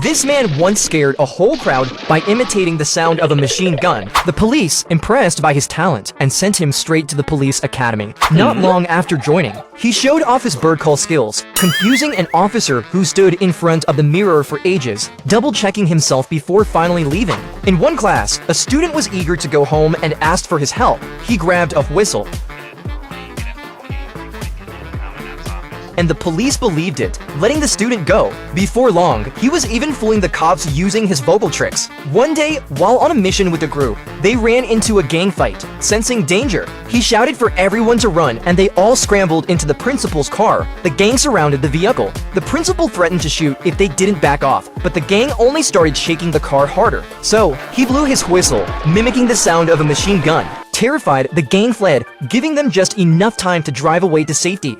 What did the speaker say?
This man once scared a whole crowd by imitating the sound of a machine gun. The police, impressed by his talent, and sent him straight to the police academy. Not long after joining, he showed off his bird call skills, confusing an officer who stood in front of the mirror for ages, double-checking himself before finally leaving. In one class, a student was eager to go home and asked for his help. He grabbed a whistle, and the police believed it, letting the student go. Before long, he was even fooling the cops using his vocal tricks. One day, while on a mission with a group, they ran into a gang fight. Sensing danger, he shouted for everyone to run, and they all scrambled into the principal's car. The gang surrounded the vehicle. The principal threatened to shoot if they didn't back off, but the gang only started shaking the car harder. So, he blew his whistle, mimicking the sound of a machine gun. Terrified, the gang fled, giving them just enough time to drive away to safety.